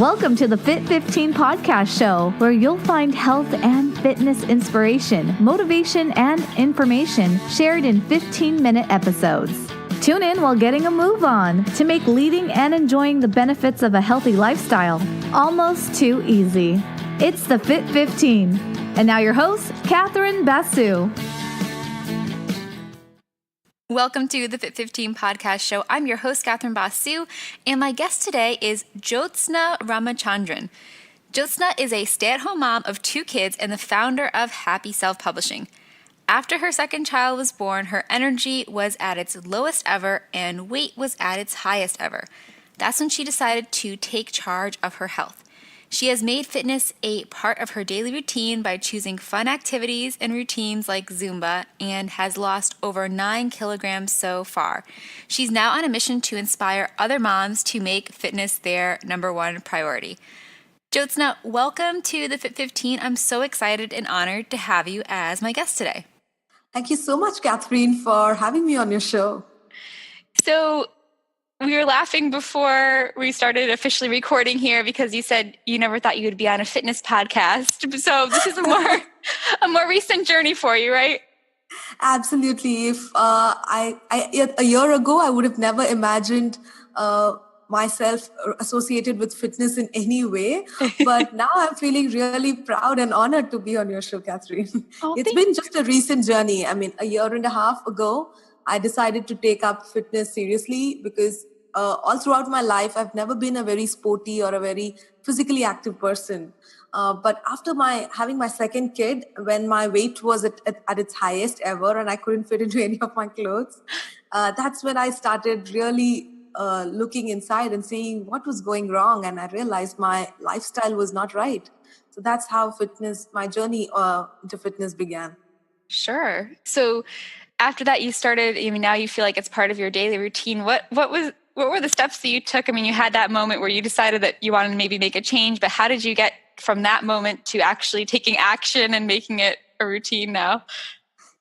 Welcome to the Fit 15 podcast show, where you'll find health and fitness inspiration, motivation, and information shared in 15-minute episodes. Tune in while getting a move on to make leading and enjoying the benefits of a healthy lifestyle almost too easy. It's the Fit 15. And now your host, Catherine Basu. Welcome to the Fit 15 podcast show. I'm your host, Catherine Basu, and my guest today is Jyotsna Ramachandran. Jyotsna is a stay-at-home mom of 2 kids and the founder of Happy Self Publishing. After her second child was born, her energy was at its lowest ever and weight was at its highest ever. That's when she decided to take charge of her health. She has made fitness a part of her daily routine by choosing fun activities and routines like Zumba and has lost over 9 kilograms so far. She's now on a mission to inspire other moms to make fitness their number one priority. Jyotsna, welcome to the Fit 15. I'm so excited and honored to have you as my guest today. Thank you so much, Catherine, for having me on your show. So, we were laughing before we started officially recording here because you said you never thought you would be on a fitness podcast. So this is a more recent journey for you, right? Absolutely. If a year ago, I would have never imagined myself associated with fitness in any way. But now I'm feeling really proud and honored to be on your show, Catherine. It's been just a recent journey. I mean, a year and a half ago, I decided to take up fitness seriously because all throughout my life, I've never been a very sporty or a very physically active person. But after having my second kid, when my weight was at its highest ever and I couldn't fit into any of my clothes, that's when I started really looking inside and seeing what was going wrong. And I realized my lifestyle was not right. So that's how my journey into fitness began. Sure. So after that, you started, now you feel like it's part of your daily routine. What were the steps that you took? I mean, you had that moment where you decided that you wanted to maybe make a change, but how did you get from that moment to actually taking action and making it a routine now?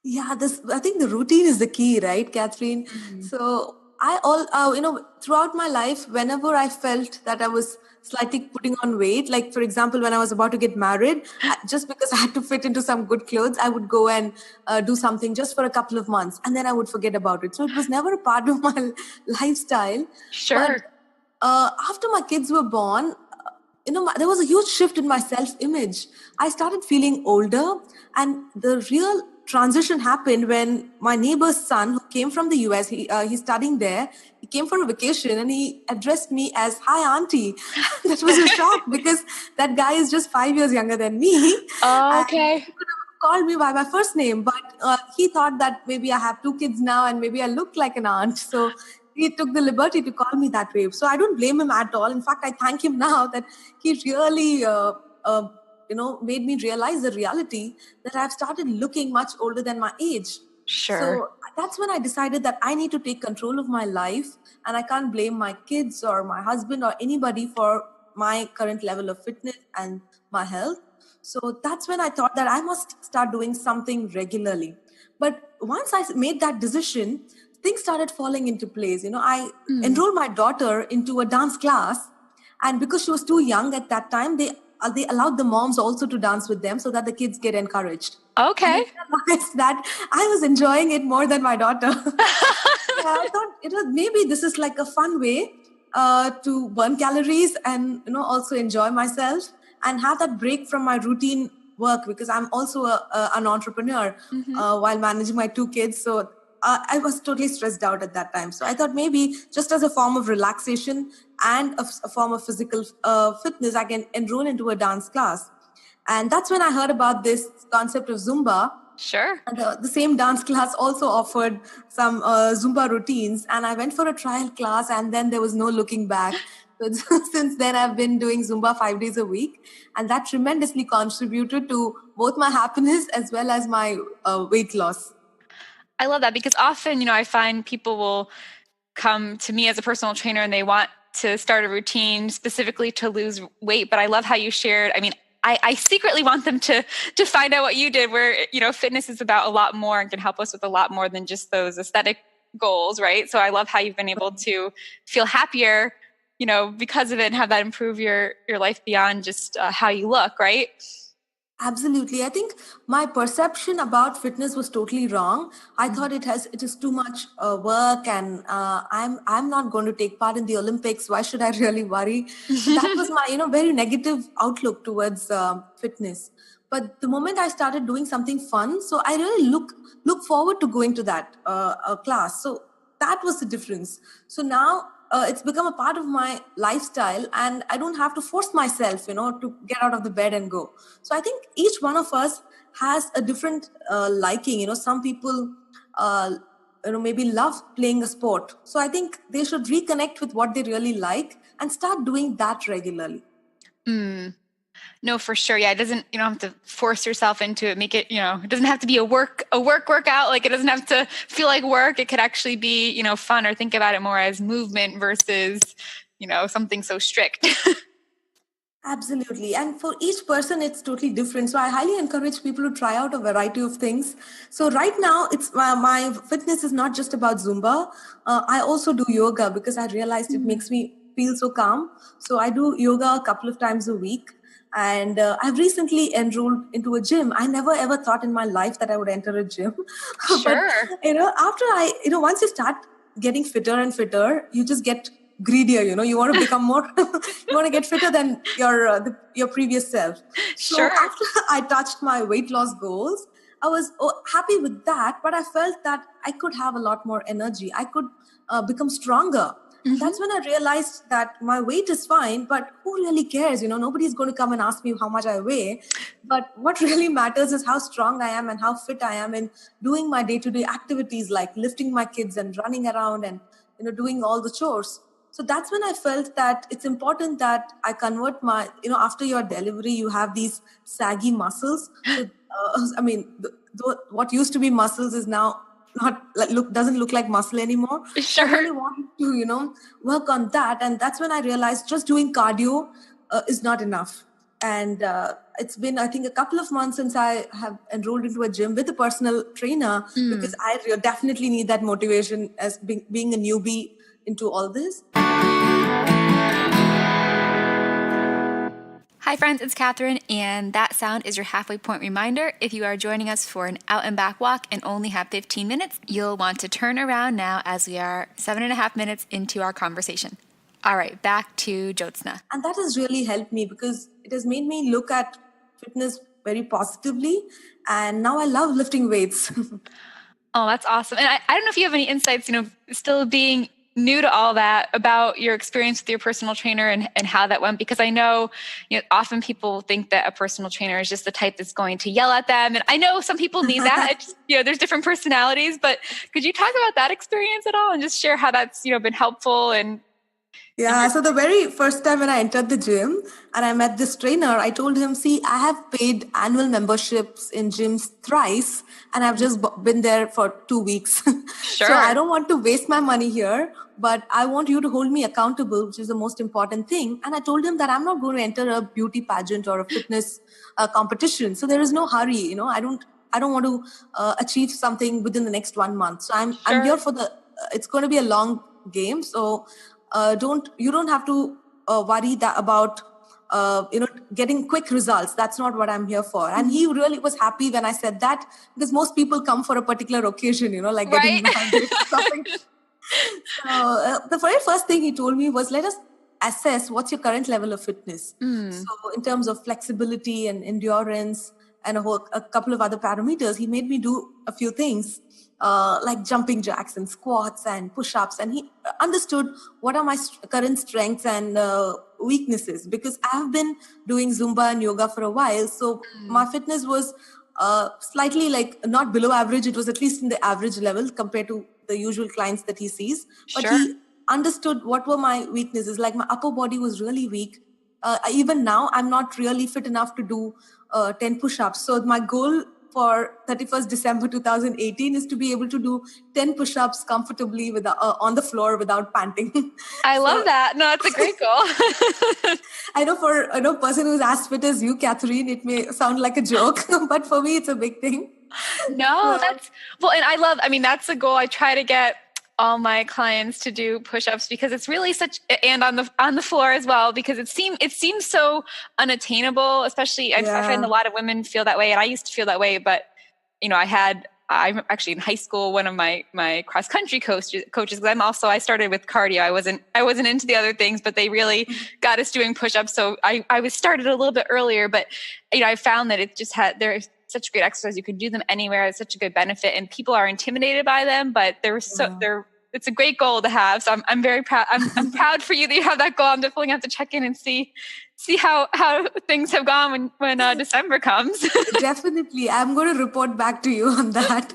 Yeah, I think the routine is the key, right, Catherine? Mm-hmm. So throughout my life, whenever I felt that I was slightly putting on weight, like for example, when I was about to get married, just because I had to fit into some good clothes, I would go and do something just for a couple of months and then I would forget about it. So it was never a part of my lifestyle. Sure. But after my kids were born, there was a huge shift in my self-image. I started feeling older, and the real transition happened when my neighbor's son, who came from the US, he's studying there. He came for a vacation and he addressed me as, "Hi, Auntie." That was a shock because that guy is just 5 years younger than me. Oh, okay. He could have called me by my first name, but he thought that maybe I have 2 kids now and maybe I look like an aunt. So he took the liberty to call me that way. So I don't blame him at all. In fact, I thank him now that he really made me realize the reality that I've started looking much older than my age. Sure. So that's when I decided that I need to take control of my life and I can't blame my kids or my husband or anybody for my current level of fitness and my health. So that's when I thought that I must start doing something regularly. But once I made that decision, things started falling into place. I enrolled my daughter into a dance class, and because she was too young at that time, they allowed the moms also to dance with them so that the kids get encouraged. Okay. And I realized that I was enjoying it more than my daughter. I thought maybe this is like a fun way to burn calories and also enjoy myself and have that break from my routine work, because I'm also an entrepreneur while managing my 2 kids. So I was totally stressed out at that time. So I thought maybe just as a form of relaxation and a form of physical fitness, I can enroll into a dance class. And that's when I heard about this concept of Zumba. Sure. And the same dance class also offered some Zumba routines. And I went for a trial class and then there was no looking back. So since then, I've been doing Zumba 5 days a week. And that tremendously contributed to both my happiness as well as my weight loss. I love that because often, I find people will come to me as a personal trainer and they want to start a routine specifically to lose weight. But I love how you shared. I mean, I secretly want them to find out what you did, where, fitness is about a lot more and can help us with a lot more than just those aesthetic goals, right? So I love how you've been able to feel happier because of it and have that improve your life beyond just how you look, right? Absolutely. I think my perception about fitness was totally wrong. I thought it is too much work, and I'm not going to take part in the Olympics. Why should I really worry? So that was my very negative outlook towards fitness. But the moment I started doing something fun, so I really look forward to going to that class. So that was the difference. So now it's become a part of my lifestyle, and I don't have to force myself to get out of the bed and go. So I think each one of us has a different liking. Some people maybe love playing a sport, so I think they should reconnect with what they really like and start doing that regularly. No, for sure. Yeah. You don't have to force yourself into it. Make it, it doesn't have to be a workout. Like, it doesn't have to feel like work. It could actually be, fun, or think about it more as movement versus, something so strict. Absolutely. And for each person, it's totally different. So I highly encourage people to try out a variety of things. So right now, it's my fitness is not just about Zumba. I also do yoga because I realized it makes me feel so calm. So I do yoga a couple of times a week. And I've recently enrolled into a gym. I never ever thought in my life that I would enter a gym. But, Sure. after once you start getting fitter and fitter, you just get greedier. You want to become more, you want to get fitter than your previous self. So Sure. after I touched my weight loss goals, I was happy with that, but I felt that I could have a lot more energy. I could become stronger. And that's when I realized that my weight is fine, but who really cares? Nobody's going to come and ask me how much I weigh. But what really matters is how strong I am and how fit I am in doing my day-to-day activities, like lifting my kids and running around and doing all the chores. So that's when I felt that it's important that I convert my, after your delivery, you have these saggy muscles. So, I mean, what used to be muscles is now not doesn't look like muscle anymore. Sure. So I really wanted to, work on that. And that's when I realized just doing cardio is not enough. And it's been, I think, a couple of months since I have enrolled into a gym with a personal trainer, because I definitely need that motivation as being a newbie into all this. Hi friends, it's Catherine, and that sound is your halfway point reminder. If you are joining us for an out and back walk and only have 15 minutes, you'll want to turn around now, as we are 7.5 minutes into our conversation. All right, back to Jyotsna. And that has really helped me because it has made me look at fitness very positively. And now I love lifting weights. Oh, that's awesome. And I don't know if you have any insights, still being new to all that, about your experience with your personal trainer and how that went, because I know, often people think that a personal trainer is just the type that's going to yell at them. And I know some people need that. There's different personalities, but could you talk about that experience at all and just share how that's, been helpful? And yeah, so the very first time when I entered the gym and I met this trainer, I told him, see, I have paid annual memberships in gyms thrice and I've just been there for 2 weeks. Sure. So I don't want to waste my money here, but I want you to hold me accountable, which is the most important thing. And I told him that I'm not going to enter a beauty pageant or a fitness competition. So there is no hurry. I don't want to achieve something within the next 1 month. So I'm here for it's going to be a long game. So you don't have to worry about getting quick results. That's not what I'm here for. And he really was happy when I said that, because most people come for a particular occasion, like getting married or something. So the very first thing he told me was, let us assess what's your current level of fitness. So in terms of flexibility and endurance and a couple of other parameters, he made me do a few things. Like jumping jacks and squats and push-ups, and he understood what are my current strengths and weaknesses, because I have been doing Zumba and yoga for a while, so my fitness was slightly not below average. It was at least in the average level compared to the usual clients that he sees. But he understood what were my weaknesses. Like my upper body was really weak. Even now, I'm not really fit enough to do 10 push-ups. So my goal for 31st December 2018 is to be able to do 10 push-ups comfortably on the floor without panting. I love that. No, it's a great goal. I know for a person who's as fit as you, Catherine, it may sound like a joke, but for me, it's a big thing. No, and that's a goal I try to get all my clients to do push-ups because it's really and on the floor as well, because it seems so unattainable, especially I find a lot of women feel that way, and I used to feel that way, but I'm actually in high school, one of my cross country coaches, because I started with cardio. I wasn't into the other things, but they really got us doing push-ups. So I was started a little bit earlier, but I found that it just there's such great exercise. You can do them anywhere. It's such a good benefit, and people are intimidated by them, but it's a great goal to have. So I'm very proud. I'm proud for you that you have that goal. I'm definitely going to have to check in and see how things have gone when December comes. Definitely. I'm going to report back to you on that,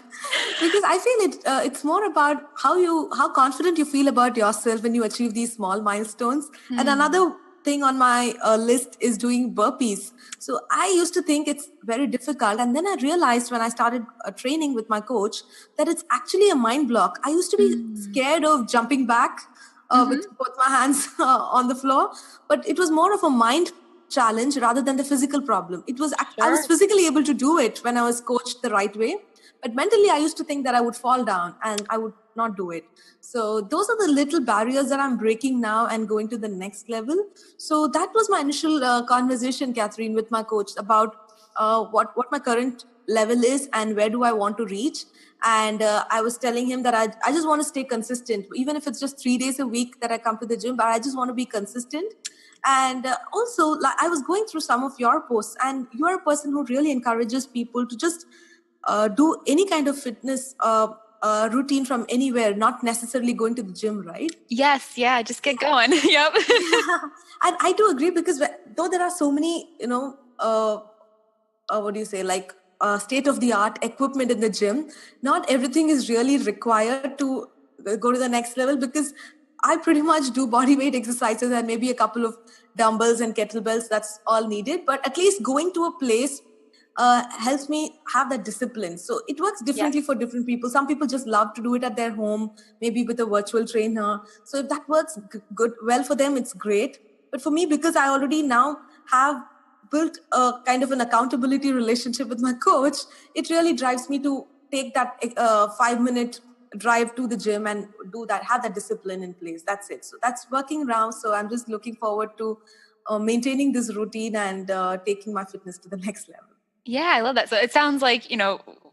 because I feel it's more about how confident you feel about yourself when you achieve these small milestones. And another thing on my list is doing burpees. So I used to think it's very difficult. And then I realized when I started training with my coach that it's actually a mind block. I used to be scared of jumping back with both my hands on the floor, but it was more of a mind challenge rather than the physical problem. I was physically able to do it when I was coached the right way, but mentally I used to think that I would fall down and I would not do it. So those are the little barriers that I'm breaking now and going to the next level. So that was my initial conversation, Catherine, with my coach about what my current level is and where do I want to reach. And I was telling him that I just want to stay consistent, even if it's just 3 days a week that I come to the gym, but I just want to be consistent. And also, like, I was going through some of your posts, and you are a person who really encourages people to just do any kind of fitness routine from anywhere, not necessarily going to the gym, right? Yes, yeah, just get going. Yep. And I do agree, because though there are so many, what do you say, like state-of-the-art equipment in the gym, not everything is really required to go to the next level, because I pretty much do body weight exercises and maybe a couple of dumbbells and kettlebells. That's all needed. But at least going to a place helps me have that discipline. So it works differently for different people. Some people just love to do it at their home, maybe with a virtual trainer. So if that works well for them, it's great. But for me, because I already now have built a kind of an accountability relationship with my coach, it really drives me to take that 5-minute drive to the gym and do that, have that discipline in place. That's it. So that's working now. So I'm just looking forward to maintaining this routine and taking my fitness to the next level. Yeah, I love that. So it sounds like,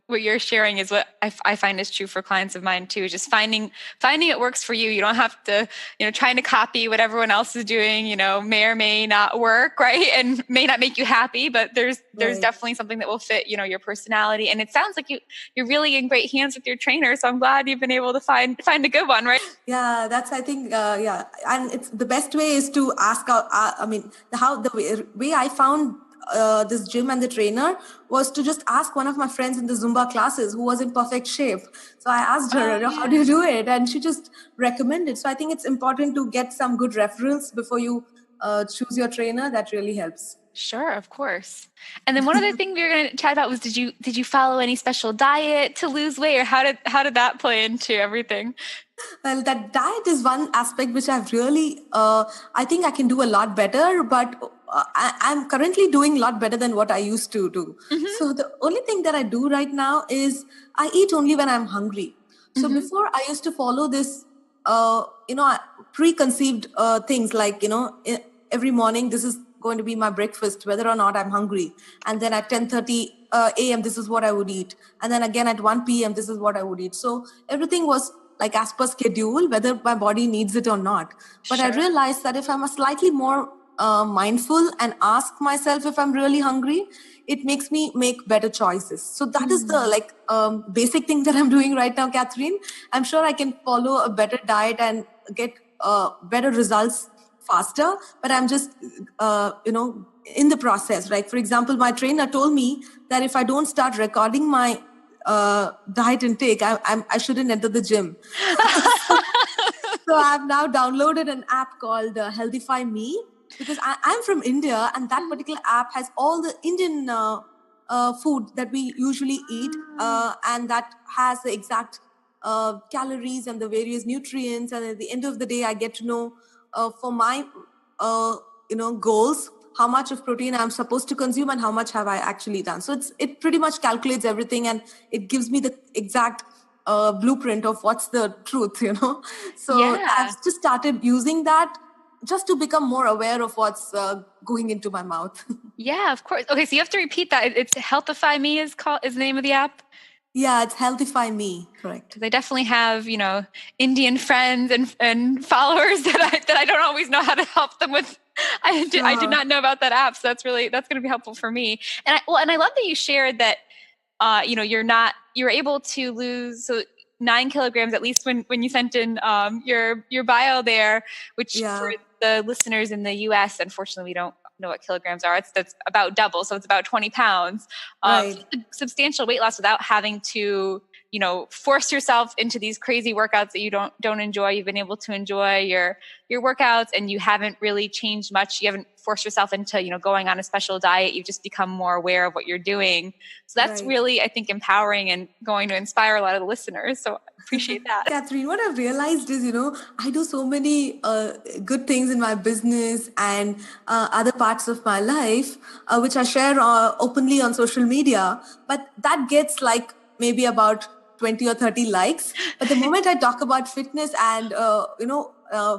what you're sharing is what I find is true for clients of mine too, just finding it works for you. You don't have to, trying to copy what everyone else is doing, may or may not work, right? And may not make you happy, but there's definitely something that will fit, your personality. And it sounds like you're really in great hands with your trainer. So I'm glad you've been able to find a good one, right? Yeah, that's, I think, And it's the best way is to ask out, the way I found this gym and the trainer was to just ask one of my friends in the Zumba classes who was in perfect shape. So I asked her, how do you do it? And she just recommended. So I think it's important to get some good referrals before you choose your trainer. That really helps. Sure, of course. And then one other thing we were going to chat about was, did you follow any special diet to lose weight, or how did that play into everything? Well, that diet is one aspect which I've really, I think I can do a lot better, but I'm currently doing a lot better than what I used to do. So the only thing that I do right now is I eat only when I'm hungry. So before, I used to follow this, preconceived things like, every morning, this is going to be my breakfast, whether or not I'm hungry. And then at 10:30 a.m., this is what I would eat. And then again at 1 p.m., this is what I would eat. So everything was like as per schedule, whether my body needs it or not. But I realized that if I'm a slightly more mindful and ask myself if I'm really hungry, it makes me make better choices. So that is the basic thing that I'm doing right now, Catherine. I'm sure I can follow a better diet and get better results faster, but I'm just, in the process, right? For example, my trainer told me that if I don't start recording my diet intake, I shouldn't enter the gym. So I've now downloaded an app called Healthify Me, because I'm from India, and that particular app has all the Indian food that we usually eat, and that has the exact calories and the various nutrients. And at the end of the day, I get to know for my goals, how much of protein I'm supposed to consume and how much have I actually done. So it pretty much calculates everything, and it gives me the exact blueprint of what's the truth, So Yeah. I've just started using that just to become more aware of what's going into my mouth. Yeah, of course. Okay, so you have to repeat that. It's Healthify Me is the name of the app. Yeah, it's Healthify Me, correct. Because I definitely have, Indian friends and followers that I don't always know how to help them with. I did not know about that app, so that's going to be helpful for me. And I love that you shared that, you're able to lose 9 kilograms, at least when you sent in your bio there, which for the listeners in the US, unfortunately, we don't know what kilograms are. That's about double. So it's about 20 pounds. Right. Substantial weight loss without having to, force yourself into these crazy workouts that you don't enjoy. You've been able to enjoy your workouts, and you haven't really changed much. You haven't forced yourself into, going on a special diet. You've just become more aware of what you're doing. So that's really, I think, empowering and going to inspire a lot of the listeners. So I appreciate that. Catherine, what I've realized is, I do so many good things in my business and other parts of my life, which I share openly on social media. But that gets like maybe about 20 or 30 likes. But the moment I talk about fitness and,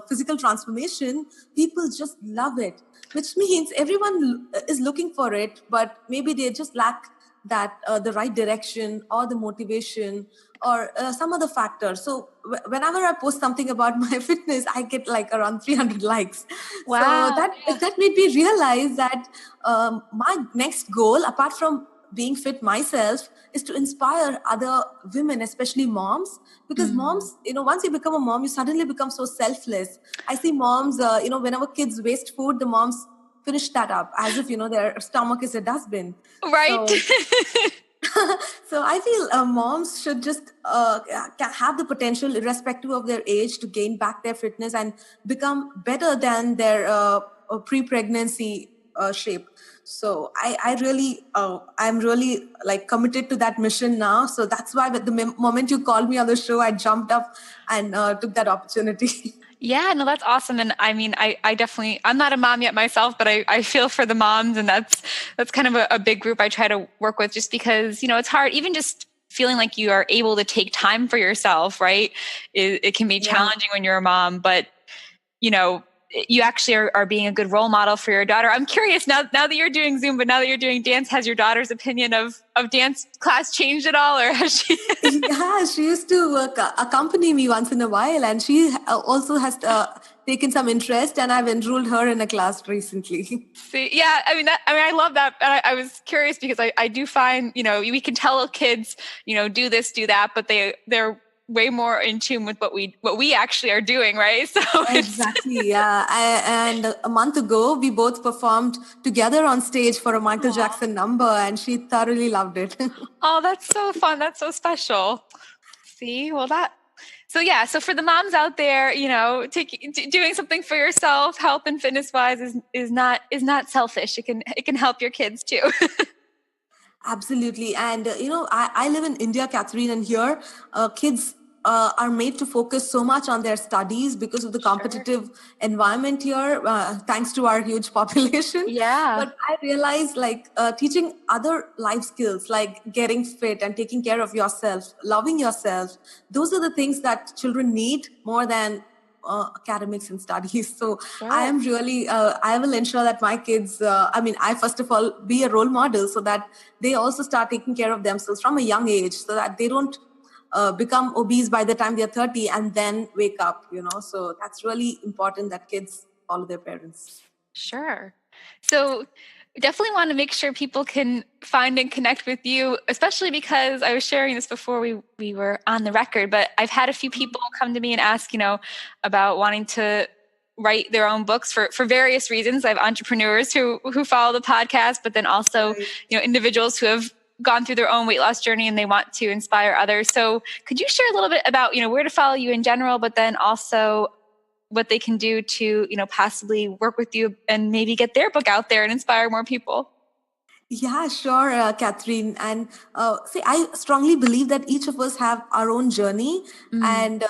physical transformation, people just love it, which means everyone is looking for it, but maybe they just lack that the right direction or the motivation or some other factor. So whenever I post something about my fitness, I get like around 300 likes. Wow. So that made me realize that my next goal, apart from being fit myself, is to inspire other women, especially moms, because moms, once you become a mom, you suddenly become so selfless. I see moms, whenever kids waste food, the moms finish that up as if, their stomach is a dustbin. Right. So I feel moms should just have the potential, irrespective of their age, to gain back their fitness and become better than their pre-pregnancy shape. So I'm really like committed to that mission now. So that's why the moment you called me on the show, I jumped up and took that opportunity. Yeah, no, that's awesome. And I mean, I definitely, I'm not a mom yet myself, but I feel for the moms, and that's kind of a big group I try to work with, just because, it's hard, even just feeling like you are able to take time for yourself, right? It can be challenging when you're a mom, but, you actually are being a good role model for your daughter. I'm curious, now that you're doing Zumba, now that you're doing dance, has your daughter's opinion of dance class changed at all, or has she? Yeah, she used to accompany me once in a while, and she also has taken some interest, and I've enrolled her in a class recently. See, yeah, I love that. And I was curious because I do find, we can tell kids, do this, do that, but they're way more in tune with what we actually are doing, right? So exactly, yeah. And a month ago, we both performed together on stage for a Michael Jackson number, and she thoroughly loved it. Oh, that's so fun. That's so special. See, well, so for the moms out there, doing something for yourself, health and fitness wise, is not selfish. It can help your kids too. Absolutely. And, I live in India, Catherine, and here kids are made to focus so much on their studies because of the competitive environment here, thanks to our huge population. Yeah. But I realized teaching other life skills like getting fit and taking care of yourself, loving yourself, those are the things that children need more than academics and studies. So I am really, I will ensure that my kids, I first of all be a role model so that they also start taking care of themselves from a young age, so that they don't become obese by the time they're 30 and then wake up, So that's really important that kids follow their parents. Sure. So definitely want to make sure people can find and connect with you, especially because I was sharing this before we were on the record, but I've had a few people come to me and ask, about wanting to write their own books for various reasons. I have entrepreneurs who follow the podcast, but then also, individuals who have gone through their own weight loss journey and they want to inspire others. So could you share a little bit about, where to follow you in general, but then also what they can do to, possibly work with you and maybe get their book out there and inspire more people? Yeah, sure, Catherine. And I strongly believe that each of us have our own journey, and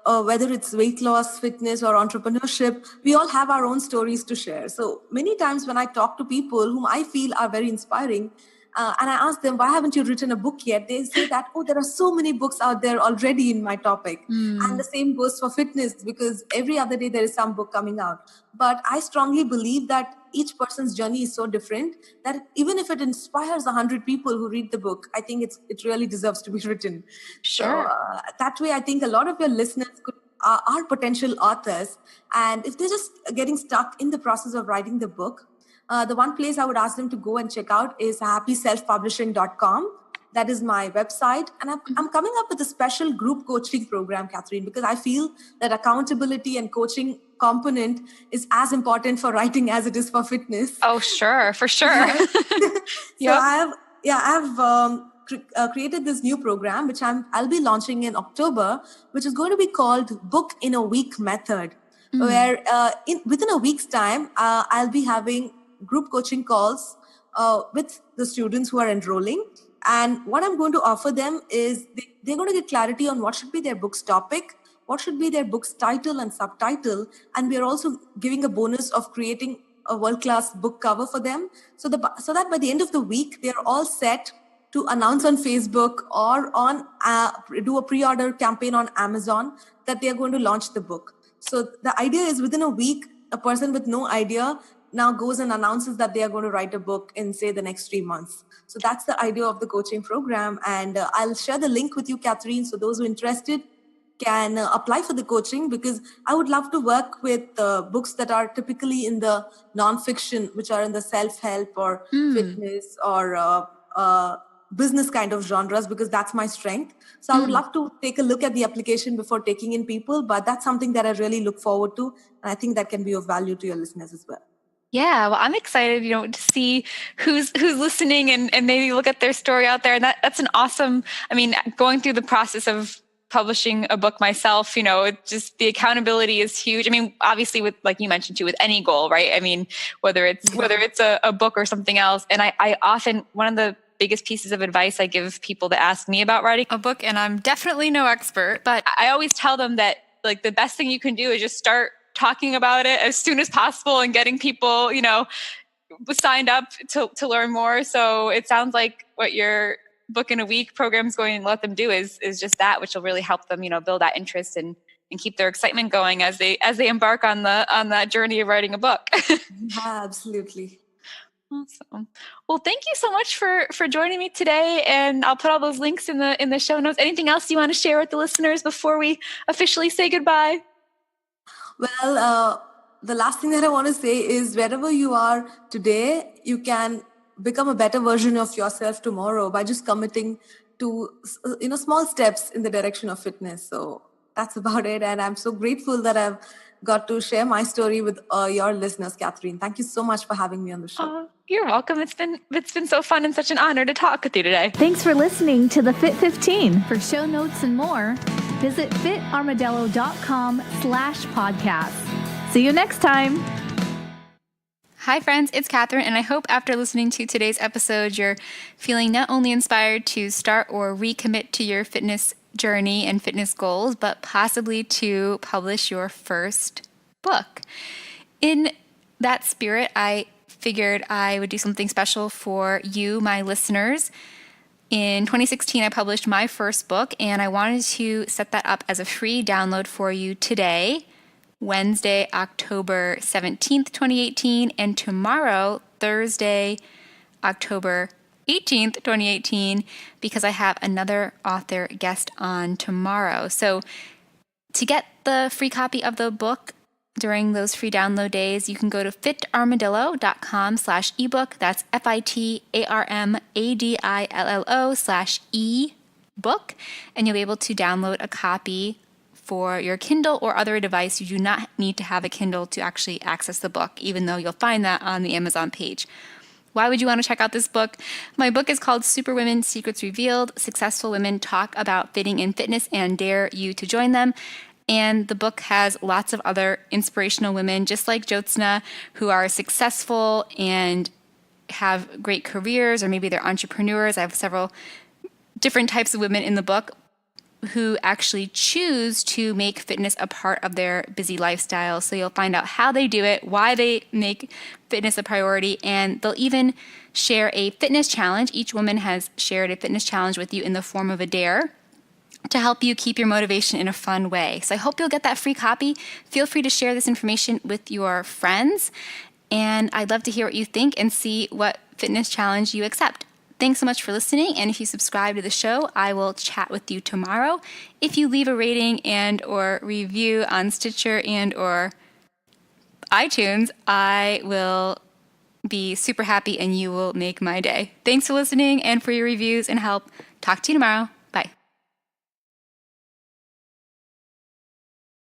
whether it's weight loss, fitness, or entrepreneurship, we all have our own stories to share. So many times when I talk to people whom I feel are very inspiring, and I ask them, why haven't you written a book yet? They say that, oh, there are so many books out there already in my topic. And the same goes for fitness, because every other day there is some book coming out. But I strongly believe that each person's journey is so different that even if it inspires 100 people who read the book, I think it really deserves to be written. Sure. So that way, I think a lot of your listeners are potential authors. And if they're just getting stuck in the process of writing the book, the one place I would ask them to go and check out is happyselfpublishing.com. That is my website. And I'm coming up with a special group coaching program, Catherine, because I feel that accountability and coaching component is as important for writing as it is for fitness. Oh, sure, for sure. So I've created this new program, which I'll be launching in October, which is going to be called Book in a Week Method, where within a week's time, I'll be having group coaching calls with the students who are enrolling. And what I'm going to offer them is they're going to get clarity on what should be their book's topic, what should be their book's title and subtitle. And we are also giving a bonus of creating a world-class book cover for them, so that by the end of the week, they're all set to announce on Facebook or do a pre-order campaign on Amazon that they are going to launch the book. So the idea is within a week, a person with no idea now goes and announces that they are going to write a book in, say, the next 3 months. So that's the idea of the coaching program. And I'll share the link with you, Catherine, so those who are interested can apply for the coaching, because I would love to work with books that are typically in the nonfiction, which are in the self-help or fitness or business kind of genres, because that's my strength. So I would love to take a look at the application before taking in people, but that's something that I really look forward to. And I think that can be of value to your listeners as well. Yeah, well, I'm excited, to see who's listening and maybe look at their story out there. And that's an awesome, going through the process of publishing a book myself, just the accountability is huge. Obviously with, like you mentioned too, with any goal, right? Whether it's a book or something else. And I often, one of the biggest pieces of advice I give people that ask me about writing a book, and I'm definitely no expert, but I always tell them that like the best thing you can do is just start talking about it as soon as possible and getting people, signed up to learn more. So it sounds like what your book in a week program is going to let them do is just that, which will really help them, build that interest and keep their excitement going as they embark on that journey of writing a book. Yeah, absolutely. Awesome. Well, thank you so much for joining me today, and I'll put all those links in the show notes. Anything else you want to share with the listeners before we officially say goodbye? Well, the last thing that I want to say is wherever you are today, you can become a better version of yourself tomorrow by just committing to small steps in the direction of fitness. So that's about it. And I'm so grateful that I've got to share my story with your listeners, Catherine. Thank you so much for having me on the show. You're welcome. It's been so fun and such an honor to talk with you today. Thanks for listening to the Fit 15. For show notes and more, visit fitarmadillo.com/podcast. See you next time. Hi friends, it's Catherine, and I hope after listening to today's episode, you're feeling not only inspired to start or recommit to your fitness journey and fitness goals, but possibly to publish your first book. In that spirit, I figured I would do something special for you, my listeners. In 2016, I published my first book, and I wanted to set that up as a free download for you today, Wednesday, October 17th, 2018, and tomorrow, Thursday, October 18th, 2018, because I have another author guest on tomorrow. So to get the free copy of the book during those free download days, you can go to fitarmadillo.com/ebook. That's FITARMADILLO/ebook. And you'll be able to download a copy for your Kindle or other device. You do not need to have a Kindle to actually access the book, even though you'll find that on the Amazon page. Why would you want to check out this book? My book is called Superwomen Secrets Revealed. Successful women talk about fitting in fitness and dare you to join them. And the book has lots of other inspirational women, just like Jyotsna, who are successful and have great careers, or maybe they're entrepreneurs. I have several different types of women in the book who actually choose to make fitness a part of their busy lifestyle. So you'll find out how they do it, why they make fitness a priority, and they'll even share a fitness challenge. Each woman has shared a fitness challenge with you in the form of a dare to help you keep your motivation in a fun way. So I hope you'll get that free copy. Feel free to share this information with your friends, and I'd love to hear what you think and see what fitness challenge you accept. Thanks so much for listening, and if you subscribe to the show, I will chat with you tomorrow. If you leave a rating and or review on Stitcher and or iTunes, I will be super happy and you will make my day. Thanks for listening and for your reviews and help. Talk to you tomorrow.